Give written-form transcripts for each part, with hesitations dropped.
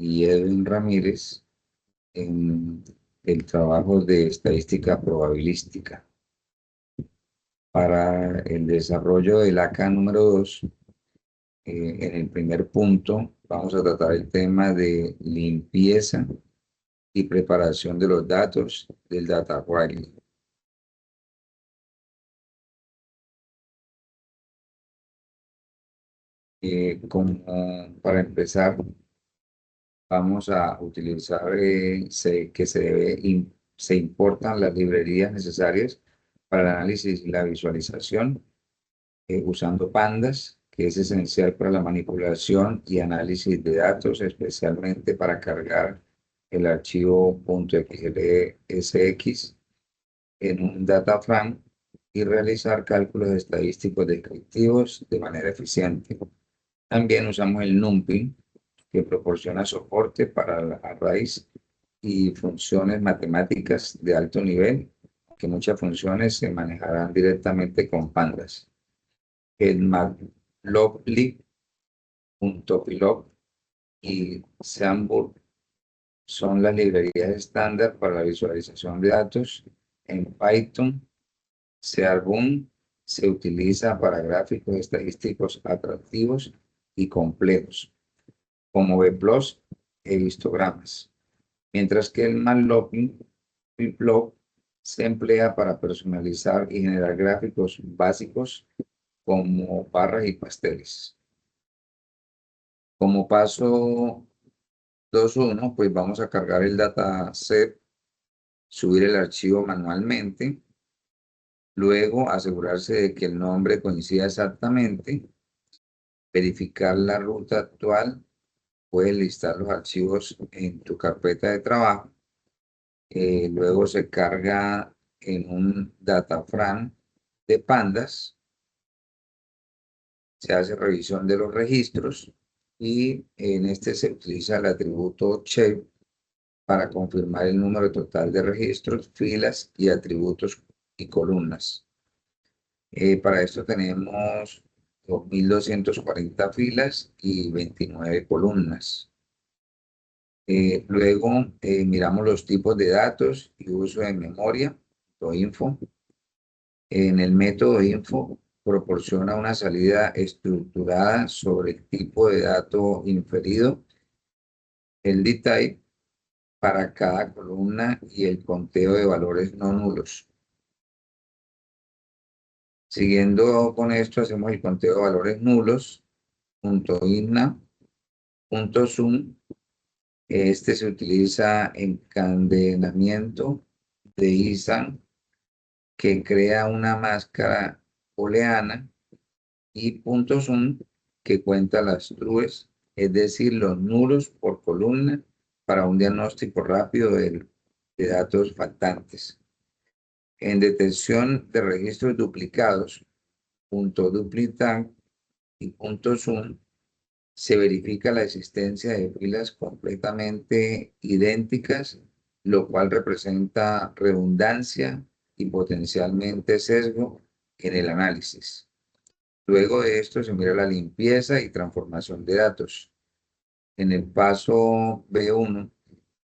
y Edwin Ramírez en el trabajo de estadística probabilística. Para el desarrollo del AK número 2, en el primer punto vamos a tratar el tema de limpieza y preparación de los datos del data wrangling. Como para empezar, vamos a utilizar se importan las librerías necesarias para el análisis y la visualización usando pandas, que es esencial para la manipulación y análisis de datos, especialmente para cargar el archivo .xlsx en un data frame y realizar cálculos estadísticos descriptivos de manera eficiente. También usamos el NumPy, que proporciona soporte para arrays y funciones matemáticas de alto nivel, que muchas funciones se manejarán directamente con pandas. El matplotlib.pylor y Seamburg son las librerías estándar para la visualización de datos. En Python, Searbun se utiliza para gráficos estadísticos atractivos y complejos, como Bplot e histogramas, mientras que el matplotlib se emplea para personalizar y generar gráficos básicos como barras y pasteles. Como paso 2.1, pues vamos a cargar el dataset, subir el archivo manualmente, luego asegurarse de que el nombre coincida exactamente, verificar la ruta actual, puedes listar los archivos en tu carpeta de trabajo, luego se carga en un data frame de pandas, se hace revisión de los registros y en este se utiliza el atributo shape para confirmar el número total de registros, filas y atributos y columnas. Para esto tenemos 2.240 filas y 29 columnas. Luego miramos los tipos de datos y uso de memoria, info. En el método info proporciona una salida estructurada sobre el tipo de dato inferido, el dtype para cada columna y el conteo de valores no nulos. Siguiendo con esto, hacemos el conteo de valores nulos, .inna, .zoom. Este se utiliza encadenamiento de ISAN que crea una máscara booleana y .zoom que cuenta las trues, es decir, los nulos por columna para un diagnóstico rápido de datos faltantes. En detección de registros duplicados, .duplictag y .zoom se verifica la existencia de filas completamente idénticas, lo cual representa redundancia y potencialmente sesgo en el análisis. Luego de esto se mira la limpieza y transformación de datos. En el paso B1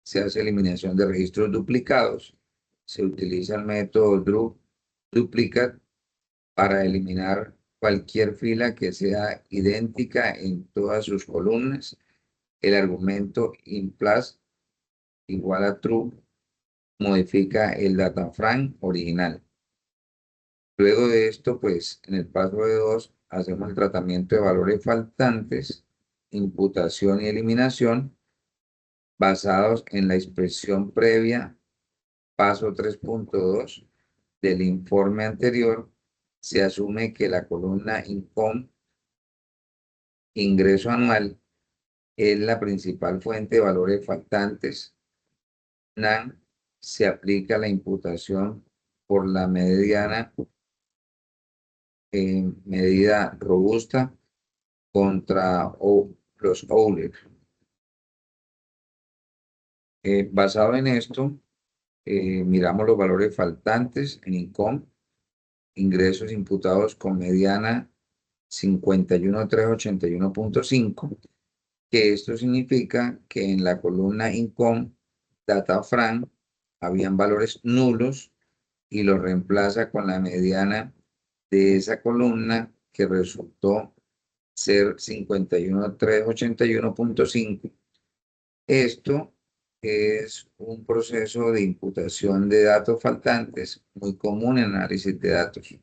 se hace eliminación de registros duplicados. Se utiliza el método duplicate para eliminar cualquier fila que sea idéntica en todas sus columnas. El argumento inPlus igual a true modifica el data frame original. Luego de esto, pues en el paso de 2 hacemos el tratamiento de valores faltantes, imputación y eliminación basados en la expresión previa, paso 3.2 del informe anterior. Se asume que la columna income, ingreso anual, es la principal fuente de valores faltantes. NaN se aplica la imputación por la medida robusta contra los Euler. Basado en esto, miramos los valores faltantes en income, ingresos imputados con mediana 51.381.5 que esto significa que en la columna income data frame habían valores nulos y lo reemplaza con la mediana de esa columna que resultó ser 51.381.5. Esto es un proceso de imputación de datos faltantes muy común en análisis de datos.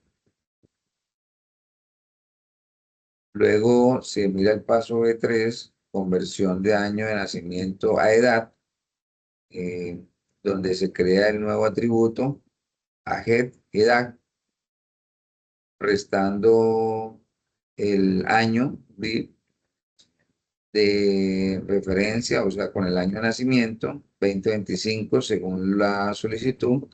Luego se mira el paso B3, conversión de año de nacimiento a edad, donde se crea el nuevo atributo AGED, edad, restando el año de referencia, o sea, con el año de nacimiento, 2025, según la solicitud.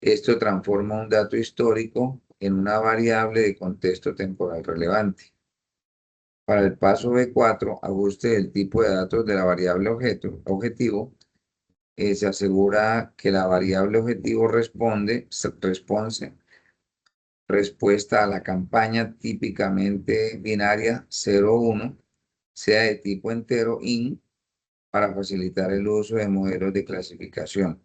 Esto transforma un dato histórico en una variable de contexto temporal relevante. Para el paso B4, ajuste del tipo de datos de la variable objetivo, se asegura que la variable objetivo respuesta a la campaña típicamente binaria 0,1, sea de tipo entero IN, para facilitar el uso de modelos de clasificación.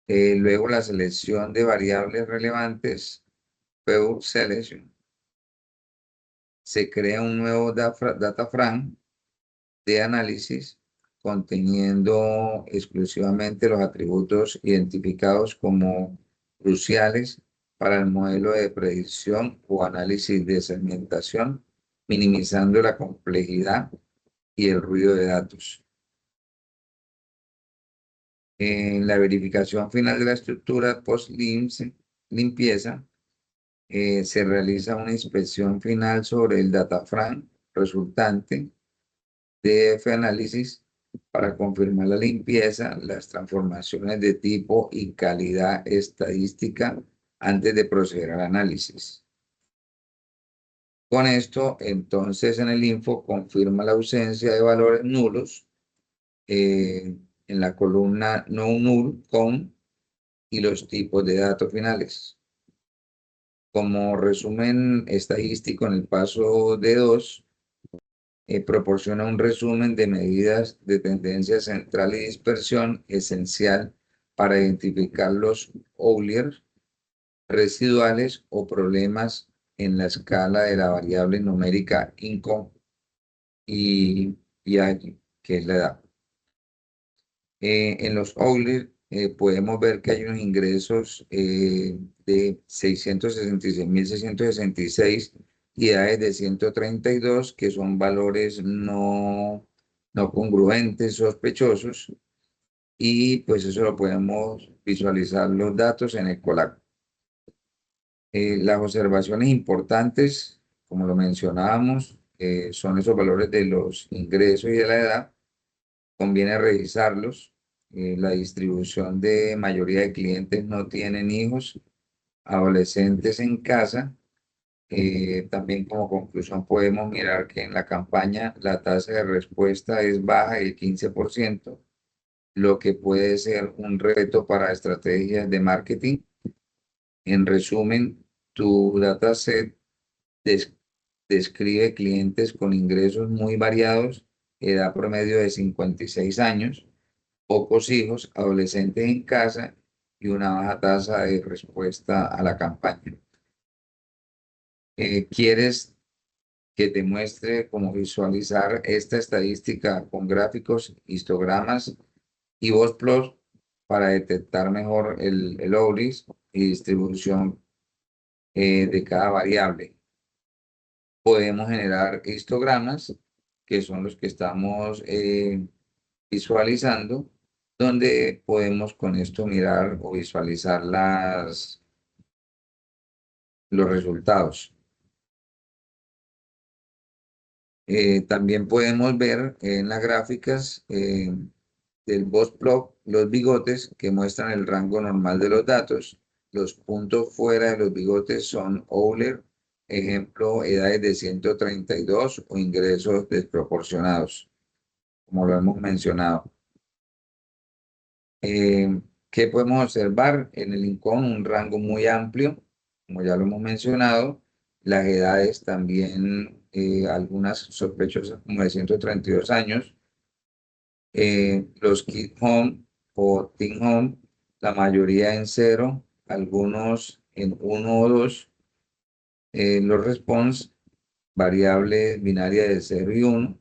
Luego la selección de variables relevantes, PEU Selection. Se crea un nuevo data frame de análisis conteniendo exclusivamente los atributos identificados como cruciales para el modelo de predicción o análisis de segmentación, minimizando la complejidad y el ruido de datos. En la verificación final de la estructura post-limpieza, se realiza una inspección final sobre el data frame resultante de F-análisis para confirmar la limpieza, las transformaciones de tipo y calidad estadística antes de proceder al análisis. Con esto, entonces, en el info confirma la ausencia de valores nulos en la columna no null con y los tipos de datos finales. Como resumen estadístico en el paso D2, proporciona un resumen de medidas de tendencia central y dispersión esencial para identificar los outliers residuales o problemas en la escala de la variable numérica income y PI, que es la edad. En los outliers podemos ver que hay unos ingresos de 666.666 y edades de 132, que son valores no congruentes, sospechosos, y pues eso lo podemos visualizar los datos en el COLAC. Las observaciones importantes, como lo mencionábamos, son esos valores de los ingresos y de la edad. Conviene revisarlos. La distribución de mayoría de clientes no tienen hijos, adolescentes en casa. También como conclusión podemos mirar que en la campaña la tasa de respuesta es baja, el 15%, lo que puede ser un reto para estrategias de marketing. En resumen, tu dataset describe clientes con ingresos muy variados, edad promedio de 56 años, pocos hijos, adolescentes en casa y una baja tasa de respuesta a la campaña. ¿Quieres que te muestre cómo visualizar esta estadística con gráficos, histogramas y VosPlot para detectar mejor el ORIS y distribución de cada variable? Podemos generar histogramas, que son los que estamos visualizando, donde podemos con esto mirar o visualizar los resultados. También podemos ver en las gráficas del VosPlot los bigotes que muestran el rango normal de los datos. Los puntos fuera de los bigotes son outlier, ejemplo, edades de 132 o ingresos desproporcionados, como lo hemos mencionado. ¿Qué podemos observar? En el INCON un rango muy amplio, como ya lo hemos mencionado. Las edades también algunas sospechosas como de 132 años. Los Kid Home o Teen Home, la mayoría en 0, algunos en 1 o 2. Los response, variable binaria de 0 y 1,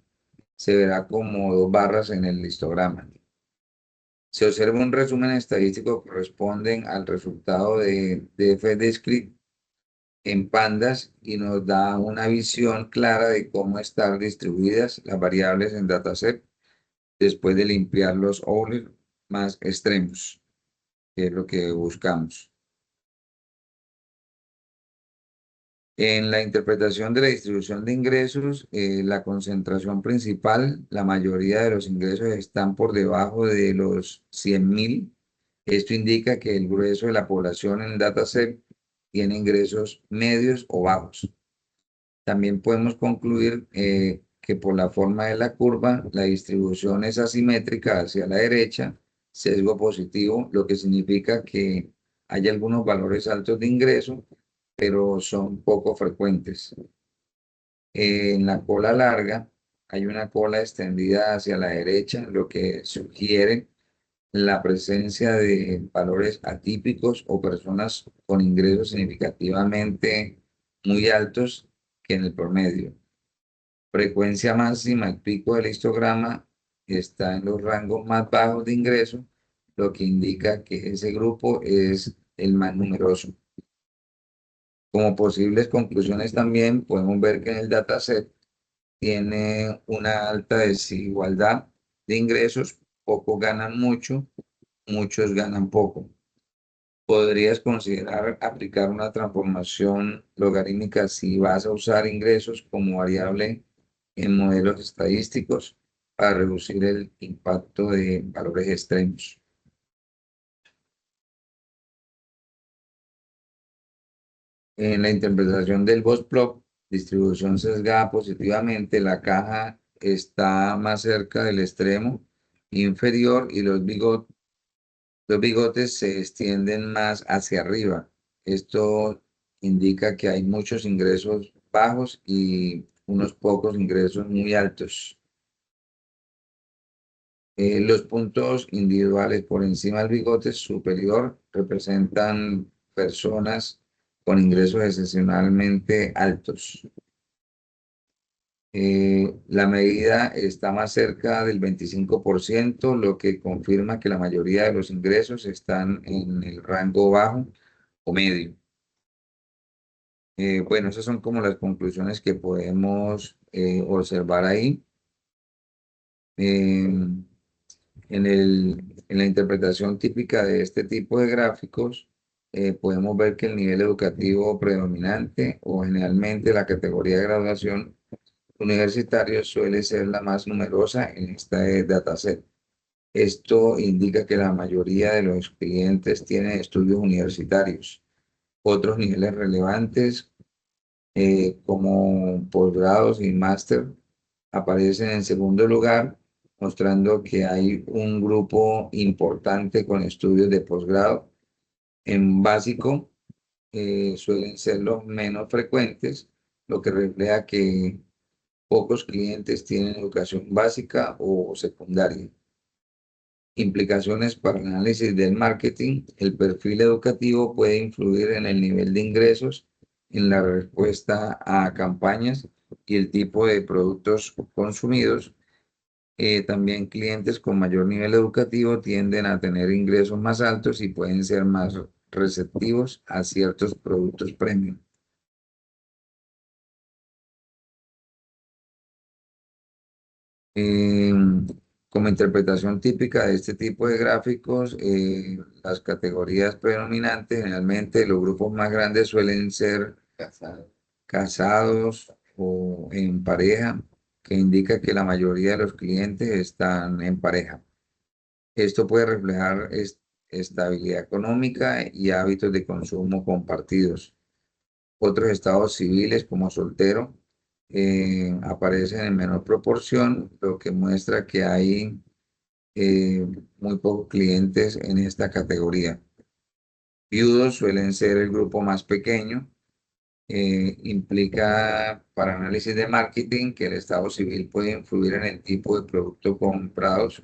se verá como 2 barras en el histograma. Se observa un resumen estadístico que corresponden al resultado de DF-Discrete en pandas y nos da una visión clara de cómo están distribuidas las variables en dataset después de limpiar los outliers más extremos, que es lo que buscamos. En la interpretación de la distribución de ingresos, la concentración principal, la mayoría de los ingresos están por debajo de los 100.000. Esto indica que el grueso de la población en el dataset tiene ingresos medios o bajos. También podemos concluir que por la forma de la curva, la distribución es asimétrica hacia la derecha, sesgo positivo, lo que significa que hay algunos valores altos de ingreso, pero son poco frecuentes. En la cola larga hay una cola extendida hacia la derecha, lo que sugiere la presencia de valores atípicos o personas con ingresos significativamente muy altos que en el promedio. Frecuencia máxima, el pico del histograma está en los rangos más bajos de ingreso, lo que indica que ese grupo es el más numeroso. Como posibles conclusiones también podemos ver que en el dataset tiene una alta desigualdad de ingresos, pocos ganan mucho, muchos ganan poco. Podrías considerar aplicar una transformación logarítmica si vas a usar ingresos como variable en modelos estadísticos para reducir el impacto de valores extremos. En la interpretación del Box-Plot, distribución sesgada positivamente, la caja está más cerca del extremo inferior y los bigotes se extienden más hacia arriba. Esto indica que hay muchos ingresos bajos y unos pocos ingresos muy altos. Los puntos individuales por encima del bigote superior representan personas con ingresos excepcionalmente altos. La medida está más cerca del 25%, lo que confirma que la mayoría de los ingresos están en el rango bajo o medio. Bueno, esas son como las conclusiones que podemos observar ahí. En la interpretación típica de este tipo de gráficos, podemos ver que el nivel educativo predominante o generalmente la categoría de graduación universitario suele ser la más numerosa en este dataset. Esto indica que la mayoría de los clientes tienen estudios universitarios. Otros niveles relevantes, como posgrados y máster, aparecen en segundo lugar, mostrando que hay un grupo importante con estudios de posgrado. En básico, suelen ser los menos frecuentes, lo que refleja que pocos clientes tienen educación básica o secundaria. Implicaciones para el análisis del marketing. El perfil educativo puede influir en el nivel de ingresos, en la respuesta a campañas y el tipo de productos consumidos. También clientes con mayor nivel educativo tienden a tener ingresos más altos y pueden ser más receptivos a ciertos productos premium. Como interpretación típica de este tipo de gráficos, las categorías predominantes, generalmente los grupos más grandes suelen ser casados o en pareja, que indica que la mayoría de los clientes están en pareja. Esto puede reflejar estabilidad económica y hábitos de consumo compartidos. Otros estados civiles, como soltero, aparecen en menor proporción, lo que muestra que hay muy pocos clientes en esta categoría. Viudos suelen ser el grupo más pequeño. implica para análisis de marketing que el Estado civil puede influir en el tipo de producto comprados,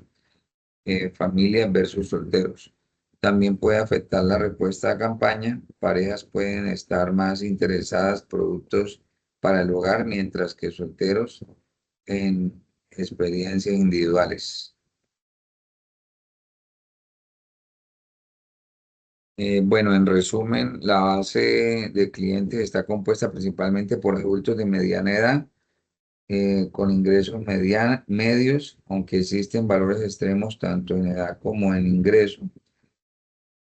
familias versus solteros. También puede afectar la respuesta a campaña. Parejas pueden estar más interesadas en productos para el hogar, mientras que solteros en experiencias individuales. Bueno, en resumen, la base de clientes está compuesta principalmente por adultos de mediana edad con ingresos medios, aunque existen valores extremos tanto en edad como en ingreso.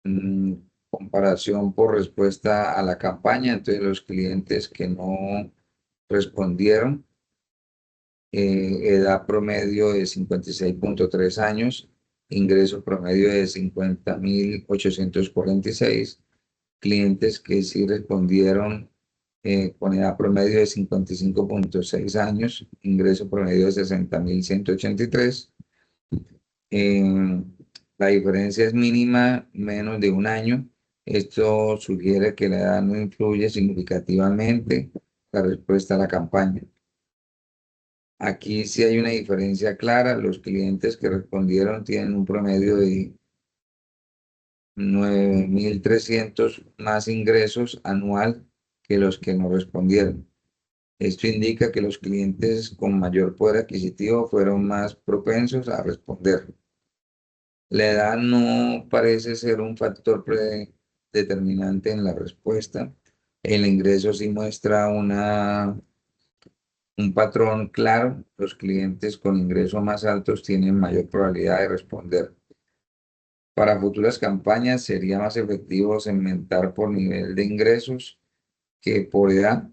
Mm, comparación por respuesta a la campaña, entonces los clientes que no respondieron, edad promedio de 56,3 años, ingreso promedio de 50.846, clientes que sí respondieron con edad promedio de 55,6 años, ingreso promedio de 60.183. Eh, la diferencia es mínima, menos de un año. Esto sugiere que la edad no influye significativamente la respuesta a la campaña. Aquí sí hay una diferencia clara. Los clientes que respondieron tienen un promedio de 9.300 más ingresos anual que los que no respondieron. Esto indica que los clientes con mayor poder adquisitivo fueron más propensos a responder. La edad no parece ser un factor determinante en la respuesta. El ingreso sí muestra un patrón claro. Los clientes con ingresos más altos tienen mayor probabilidad de responder. Para futuras campañas sería más efectivo segmentar por nivel de ingresos que por edad.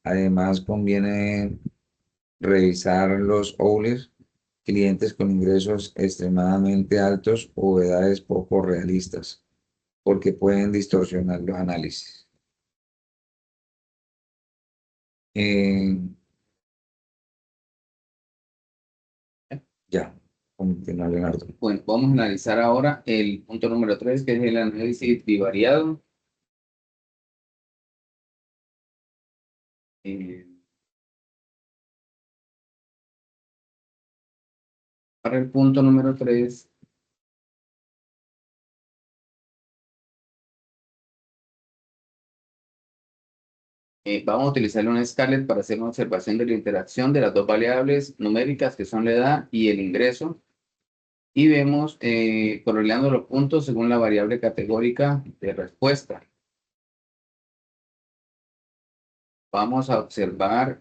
Además, conviene revisar los outliers, clientes con ingresos extremadamente altos o edades poco realistas, porque pueden distorsionar los análisis. Eh, ya, continúa Leonardo. Bueno, vamos a analizar ahora el punto número 3, que es el análisis bivariado. Eh, para el punto número 3, vamos a utilizar un Scarlett para hacer una observación de la interacción de las dos variables numéricas que son la edad y el ingreso. Y vemos correlando los puntos según la variable categórica de respuesta. Vamos a observar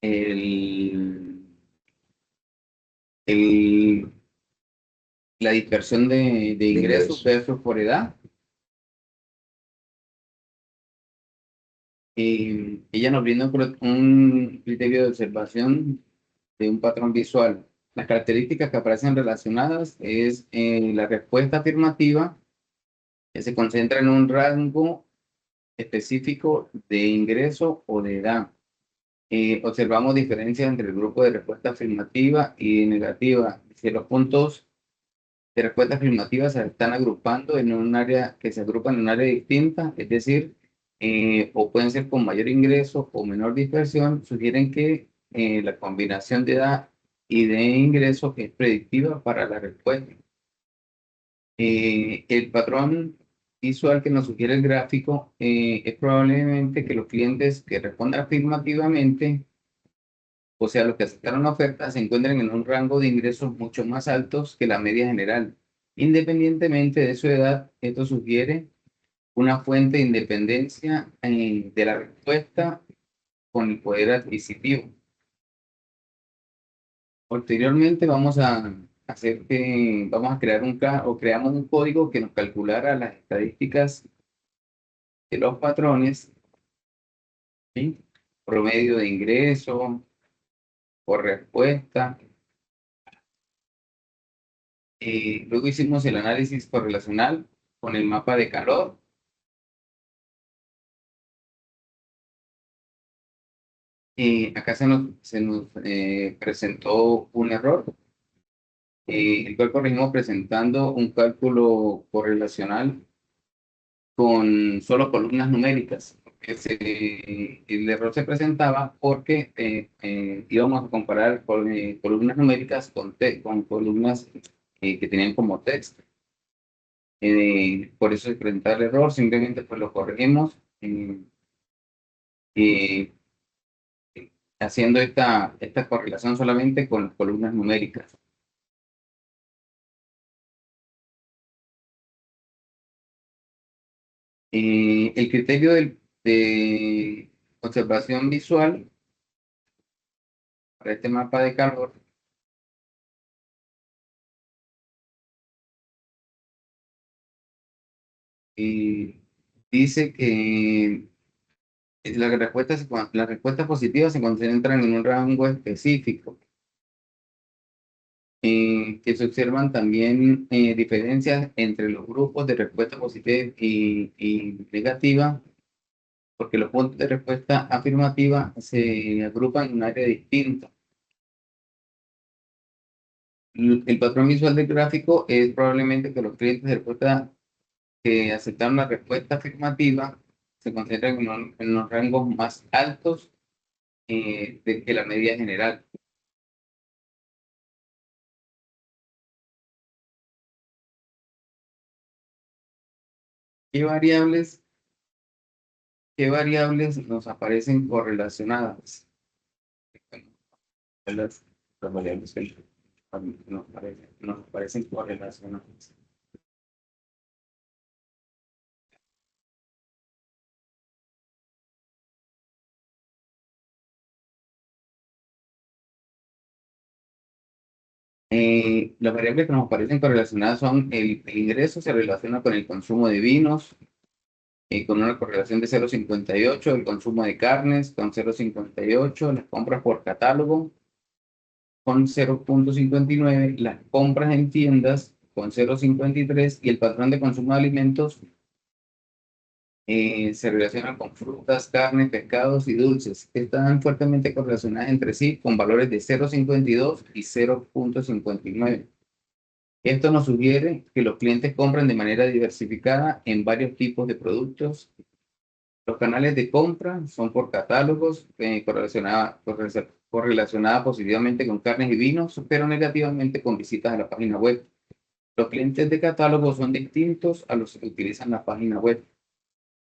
el, la dispersión de ingresos versus por edad. Ella nos brinda un criterio de observación de un patrón visual. Las características que aparecen relacionadas es la respuesta afirmativa, que se concentra en un rango específico de ingreso o de edad. Observamos diferencias entre el grupo de respuesta afirmativa y negativa. Si los puntos de respuesta afirmativa se están agrupando en un área, que se agrupan en un área distinta, es decir, o pueden ser con mayor ingreso o menor dispersión, sugieren que la combinación de edad y de ingreso es predictiva para la respuesta. El patrón visual que nos sugiere el gráfico es probablemente que los clientes que respondan afirmativamente, o sea, los que aceptaron la oferta, se encuentren en un rango de ingresos mucho más altos que la media general. Independientemente de su edad, esto sugiere una fuente de independencia de la respuesta con el poder adquisitivo. Posteriormente vamos a vamos a crear creamos un código que nos calculara las estadísticas de los patrones, ¿sí? Promedio de ingreso por respuesta. Luego hicimos el análisis correlacional con el mapa de calor. Acá se nos presentó un error, el cual corregimos presentando un cálculo correlacional con solo columnas numéricas. ¿Ok? el error se presentaba porque íbamos a comparar columnas numéricas con columnas que tenían como texto. Por eso se presentaba el error, simplemente pues lo corregimos eh, haciendo esta correlación solamente con las columnas numéricas. El criterio de observación visual para este mapa de calor dice que las respuestas positivas se concentran en un rango específico, que se observan también diferencias entre los grupos de respuesta positiva y negativa, porque los puntos de respuesta afirmativa se agrupan en un área distinta. El patrón visual del gráfico es probablemente que los clientes de respuesta que aceptaron la respuesta afirmativa se concentran en los rangos más altos que la media general. ¿Qué variables, qué variables nos aparecen correlacionadas? Las variables que nos aparecen correlacionadas. Las variables que nos aparecen correlacionadas son el ingreso se relaciona con el consumo de vinos, con una correlación de 0,58, el consumo de carnes con 0,58, las compras por catálogo con 0,59, las compras en tiendas con 0,53 y el patrón de consumo de alimentos se relacionan con frutas, carnes, pescados y dulces. Están fuertemente correlacionadas entre sí con valores de 0,52 y 0,59. Esto nos sugiere que los clientes compran de manera diversificada en varios tipos de productos. Los canales de compra son por catálogos, correlacionada positivamente con carnes y vinos, pero negativamente con visitas a la página web. Los clientes de catálogo son distintos a los que utilizan la página web.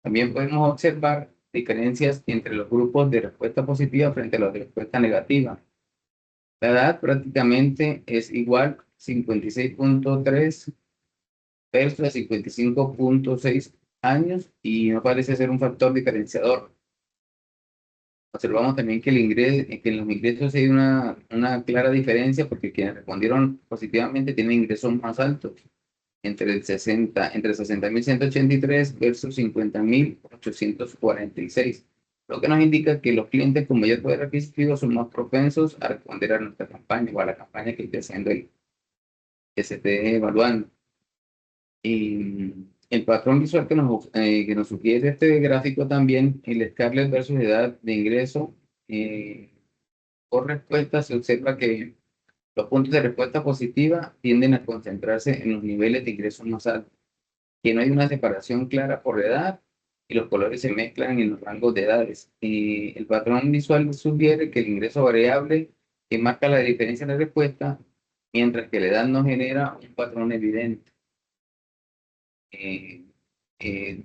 También podemos observar diferencias entre los grupos de respuesta positiva frente a los de respuesta negativa. La edad prácticamente es igual 56,3 versus 55,6 años y no parece ser un factor diferenciador. Observamos también que, que en los ingresos hay una clara diferencia porque quienes respondieron positivamente tienen ingresos más altos, entre 60.183 versus 50.846, lo que nos indica que los clientes con mayor poder adquisitivo son más propensos a responder a nuestra campaña o a la campaña que esté haciendo que se esté evaluando. Y el patrón visual que nos sugiere este gráfico también, el Scarlett versus edad de ingreso, por respuesta se observa que los puntos de respuesta positiva tienden a concentrarse en los niveles de ingresos más altos, que no hay una separación clara por edad y los colores se mezclan en los rangos de edades. Y el patrón visual sugiere que el ingreso variable que marca la diferencia en la respuesta, mientras que la edad no genera un patrón evidente. Eh,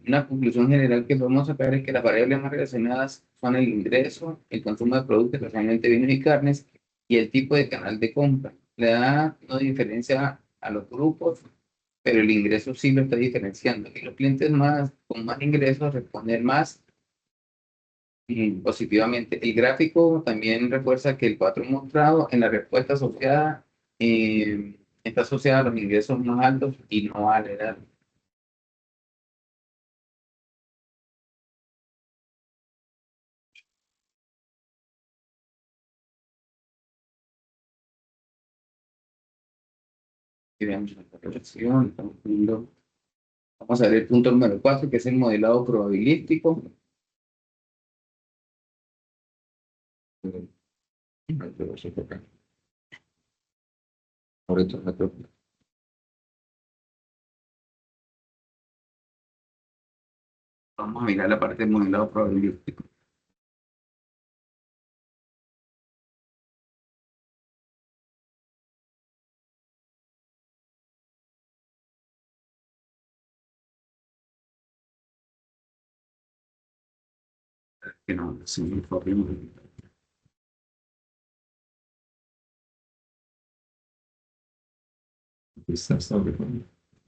una conclusión general que podemos sacar es que las variables más relacionadas son el ingreso, el consumo de productos, especialmente vinos y carnes, y el tipo de canal de compra. La edad no diferencia a los grupos, pero el ingreso sí lo está diferenciando. Y los clientes con más ingresos responden más positivamente. El gráfico también refuerza que el patrón mostrado en la respuesta asociada está asociado a los ingresos más altos y no a la edad. Y veamos la correlación, vamos a ver el punto número 4, que es el modelado probabilístico. Ahorita me toca. Vamos a mirar la parte del modelado probabilístico. Que no, sí, horrible.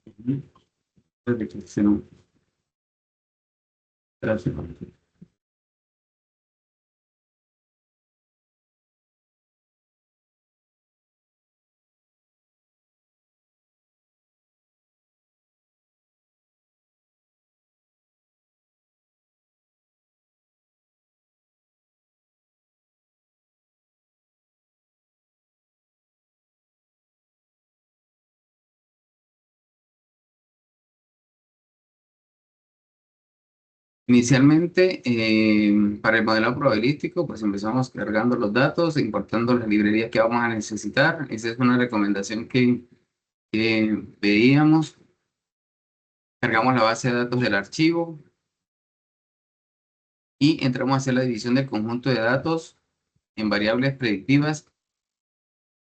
Ujú. Reflexión. Gracias. Inicialmente, para el modelo probabilístico, pues empezamos cargando los datos, importando las librerías que vamos a necesitar. Esa es una recomendación que veíamos. Cargamos la base de datos del archivo y entramos a hacer la división del conjunto de datos en variables predictivas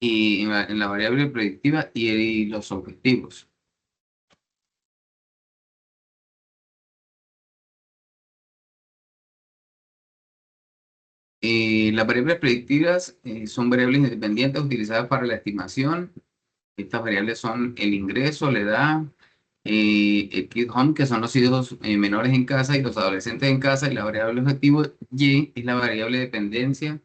y en la variable predictiva y los objetivos. Las variables predictivas son variables independientes utilizadas para la estimación. Estas variables son el ingreso, la edad, el kid home, que son los hijos menores en casa y los adolescentes en casa, y la variable objetivo Y es la variable dependencia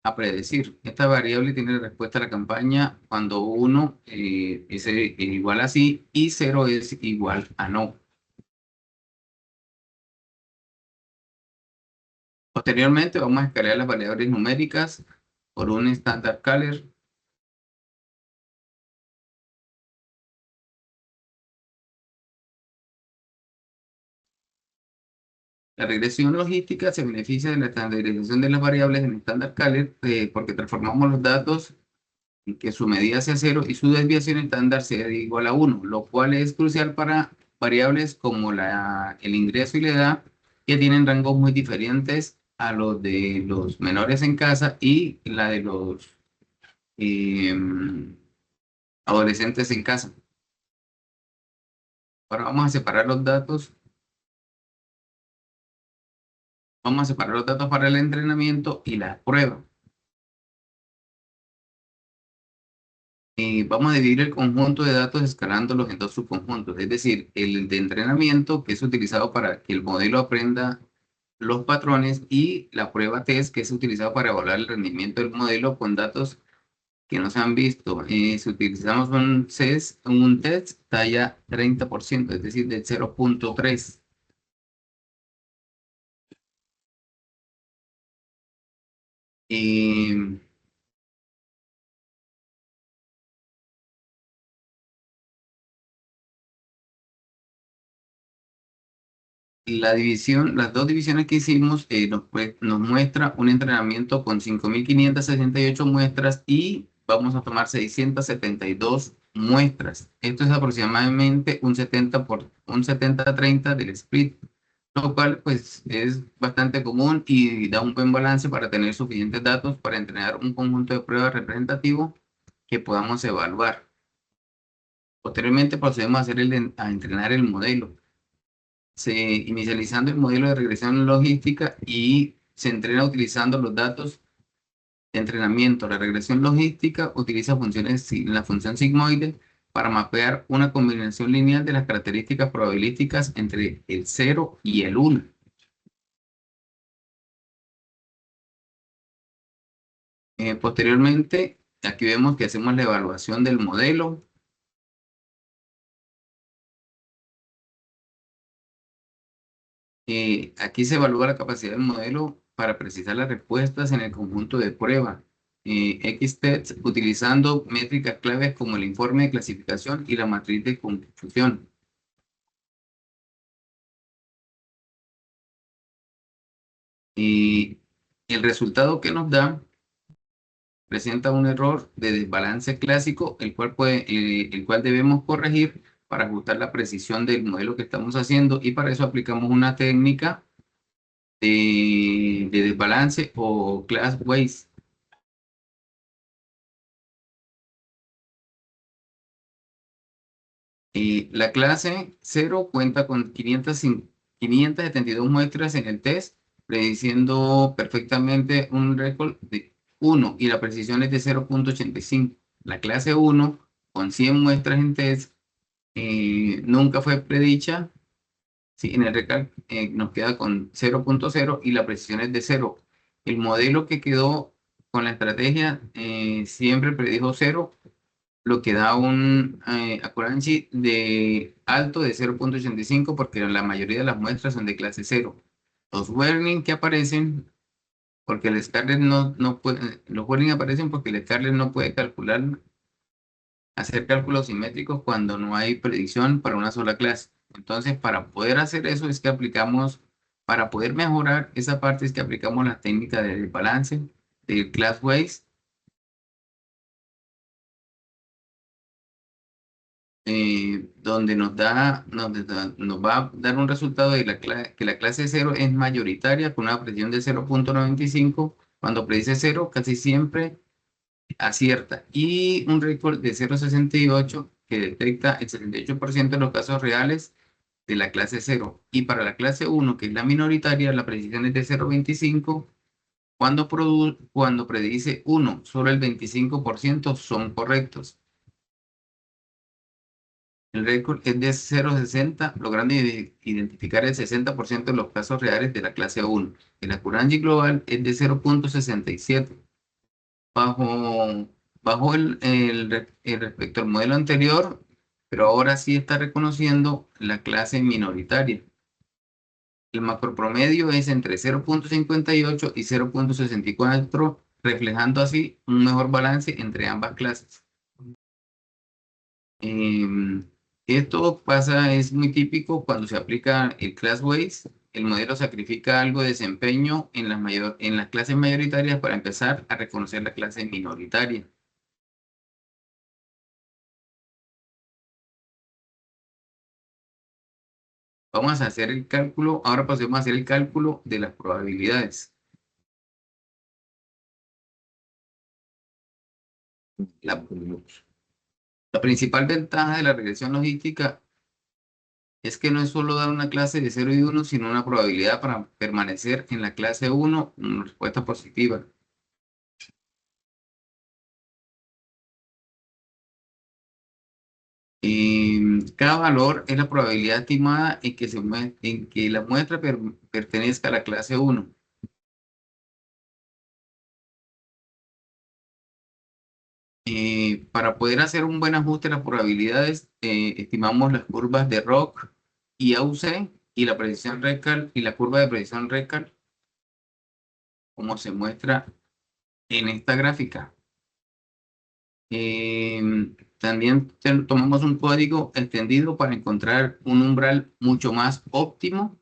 a predecir. Esta variable tiene respuesta a la campaña cuando 1 es igual a sí y 0 es igual a no. Posteriormente vamos a escalar las variables numéricas por un standard caller. La regresión logística se beneficia de la estandarización de las variables en estándar caller porque transformamos los datos en que su medida sea 0 y su desviación estándar sea igual a 1, lo cual es crucial para variables como el ingreso y la edad, que tienen rangos muy diferentes a los de los menores en casa y la de los eh, adolescentes en casa. Ahora vamos a separar los datos. Vamos a separar los datos para el entrenamiento y la prueba. Vamos a dividir el conjunto de datos escalándolos en dos subconjuntos, es decir, el de entrenamiento, que es utilizado para que el modelo aprenda los patrones, y la prueba test, que es utilizado para evaluar el rendimiento del modelo con datos que no se han visto. Si utilizamos un test talla 30%, es decir, de 0.3. Las dos divisiones que hicimos nos muestra un entrenamiento con 5.568 muestras y vamos a tomar 672 muestras. Esto es aproximadamente un 70-30 del split, lo cual pues es bastante común y da un buen balance para tener suficientes datos para entrenar un conjunto de pruebas representativo que podamos evaluar. Posteriormente procedemos a entrenar el modelo, inicializando el modelo de regresión logística, y se entrena utilizando los datos de entrenamiento. La regresión logística utiliza la función sigmoide para mapear una combinación lineal de las características probabilísticas entre el 0 y el 1. Posteriormente, aquí vemos que hacemos la evaluación del modelo. Aquí se evalúa la capacidad del modelo para precisar las respuestas en el conjunto de prueba. XTEST, utilizando métricas claves como el informe de clasificación y la matriz de confusión. Y el resultado que nos da presenta un error de desbalance clásico, el cual debemos corregir para ajustar la precisión del modelo que estamos haciendo, y para eso aplicamos una técnica de desbalance o class ways. La clase 0 cuenta con 572 muestras en el test, prediciendo perfectamente un récord de 1 y la precisión es de 0.85. La clase 1, con 100 muestras en test, nunca fue predicha. Sí, en el récord nos queda con 0.0 y la precisión es de 0. El modelo que quedó con la estrategia siempre predijo 0, lo que da un accuracy de alto de 0.85 porque la mayoría de las muestras son de clase 0. Los warnings que aparecen, porque el Scarlett no puede, los warnings aparecen porque el Scarlett no puede hacer cálculos simétricos cuando no hay predicción para una sola clase. Entonces, para poder hacer eso es que para poder mejorar esa parte es que aplicamos la técnica de balance del class ways, donde nos va a dar un resultado de que la clase 0 es mayoritaria con una precisión de 0.95. Cuando predice 0, casi siempre acierta. Y un récord de 0.68 que detecta el 78% de los casos reales de la clase 0. Y para la clase 1, que es la minoritaria, la precisión es de 0.25. Cuando predice 1, solo el 25% son correctos. El récord es de 0.60, logrando identificar el 60% de los casos reales de la clase 1. El accuracy global es de 0.67, bajo, bajo el respecto al modelo anterior, pero ahora sí está reconociendo la clase minoritaria. El macro promedio es entre 0.58 y 0.64, reflejando así un mejor balance entre ambas clases. Esto pasa, es muy típico cuando se aplica el class weights. El modelo sacrifica algo de desempeño en las clases mayoritarias para empezar a reconocer la clase minoritaria. Vamos a hacer el cálculo, ahora pasemos a hacer el cálculo de las probabilidades. La, la principal ventaja de la regresión logística es que no es solo dar una clase de 0 y 1, sino una probabilidad para permanecer en la clase 1 con una respuesta positiva. Cada valor es la probabilidad estimada en que la muestra pertenezca a la clase 1. Para poder hacer un buen ajuste de las probabilidades, estimamos las curvas de ROC y AUC y la precisión Recal y la curva de precisión Recal, como se muestra en esta gráfica. También tomamos un código extendido para encontrar un umbral mucho más óptimo.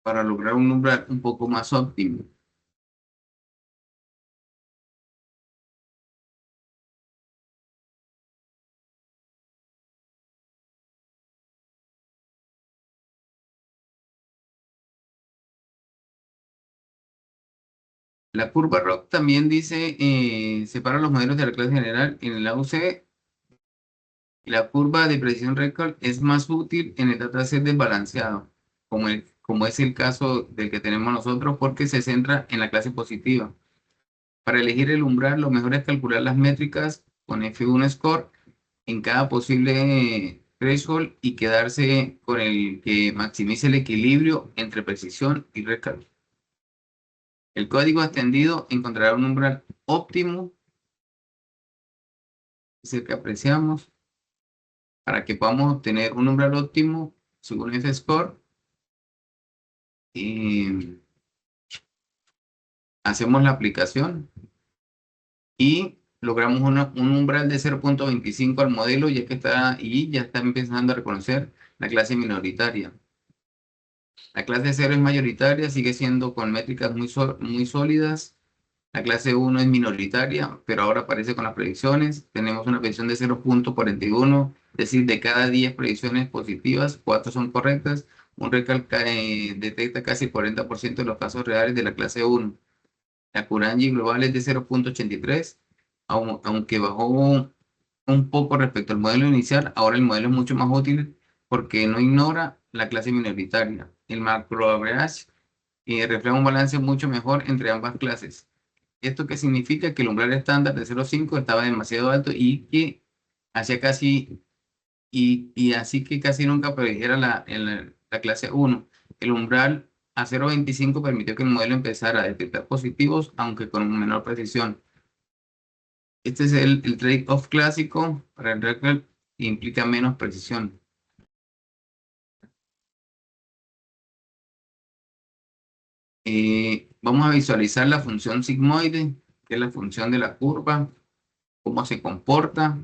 Para lograr un umbral un poco más óptimo. La curva ROC también dice, separa los modelos de la clase general en el AUC. Y la curva de precisión Recal es más útil en el dataset desbalanceado, como es el caso del que tenemos nosotros, porque se centra en la clase positiva. Para elegir el umbral, lo mejor es calcular las métricas con F1 score en cada posible threshold y quedarse con el que maximice el equilibrio entre precisión y Recal. El código extendido encontrará un umbral óptimo, es el que apreciamos, para que podamos obtener un umbral óptimo según F-score. Hacemos la aplicación y logramos un umbral de 0.25 al modelo, ya está empezando a reconocer la clase minoritaria. La clase 0 es mayoritaria, sigue siendo con métricas muy sólidas. La clase 1 es minoritaria, pero ahora aparece con las predicciones. Tenemos una predicción de 0.41, es decir, de cada 10 predicciones positivas, 4 son correctas. Un recalca detecta casi el 40% de los casos reales de la clase 1. La Curangi global es de 0.83, aunque bajó un poco respecto al modelo inicial. Ahora el modelo es mucho más útil porque no ignora la clase minoritaria. El macro average refleja un balance mucho mejor entre ambas clases. ¿Esto qué significa? Que el umbral estándar de 0.5 estaba demasiado alto y que hacía casi, y así que casi nunca predijera la clase 1. El umbral a 0.25 permitió que el modelo empezara a detectar positivos, aunque con menor precisión. Este es el trade-off clásico para el Rectal, que implica menos precisión. Vamos a visualizar la función sigmoide, que es la función de la curva, cómo se comporta.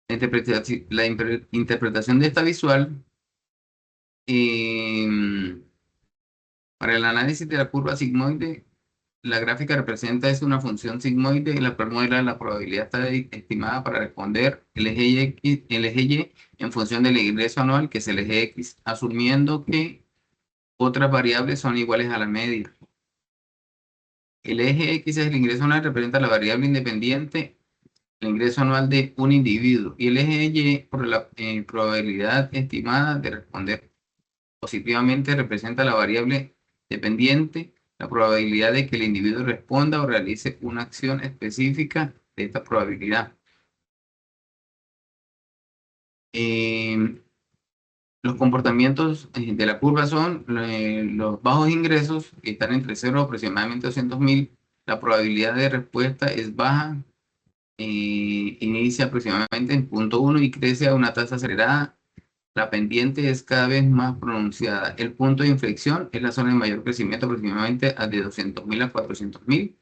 La interpretación de esta visual para el análisis de la curva sigmoide, la gráfica representa es una función sigmoide en la cual modela la probabilidad estimada para responder el eje Y en función del ingreso anual, que es el eje X, asumiendo que otras variables son iguales a la media. El eje X es el ingreso anual, representa la variable independiente, el ingreso anual de un individuo, y el eje Y por la probabilidad estimada de responder positivamente representa la variable dependiente, la probabilidad de que el individuo responda o realice una acción específica de esta probabilidad. Eh, los comportamientos de la curva son los bajos ingresos, que están entre 0 aproximadamente 200.000. La probabilidad de respuesta es baja, inicia aproximadamente en 0.1 y crece a una tasa acelerada. La pendiente es cada vez más pronunciada. El punto de inflexión es la zona de mayor crecimiento, aproximadamente de 200.000 a 400.000.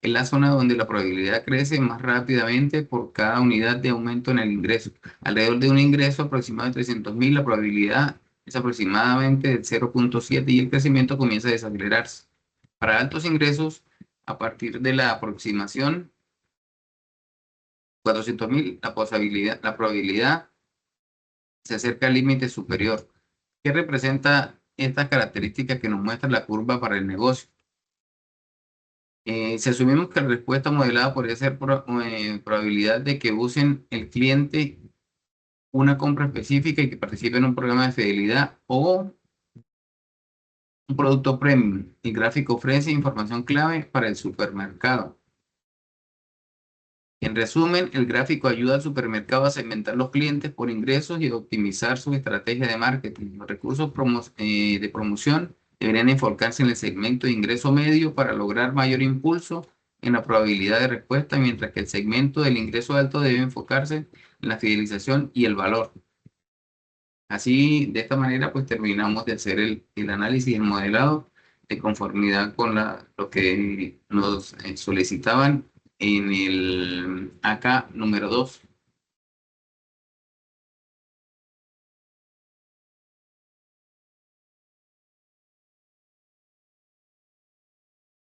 Es la zona donde la probabilidad crece más rápidamente por cada unidad de aumento en el ingreso. Alrededor de un ingreso aproximado de 300.000, la probabilidad es aproximadamente de 0.7 y el crecimiento comienza a desacelerarse. Para altos ingresos, a partir de la aproximación 400.000, la probabilidad se acerca al límite superior. ¿Qué representa esta característica que nos muestra la curva para el negocio? Si asumimos que la respuesta modelada podría ser probabilidad de que usen el cliente una compra específica y que participe en un programa de fidelidad o un producto premium. El gráfico ofrece información clave para el supermercado. En resumen, el gráfico ayuda al supermercado a segmentar los clientes por ingresos y a optimizar su estrategia de marketing. Los recursos de promoción deberían enfocarse en el segmento de ingreso medio para lograr mayor impulso en la probabilidad de respuesta, mientras que el segmento del ingreso alto debe enfocarse en la fidelización y el valor. Así, de esta manera, pues terminamos de hacer el análisis y el modelado de conformidad con lo que nos solicitaban en el AK número 2.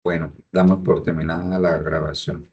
Bueno, damos por terminada la grabación.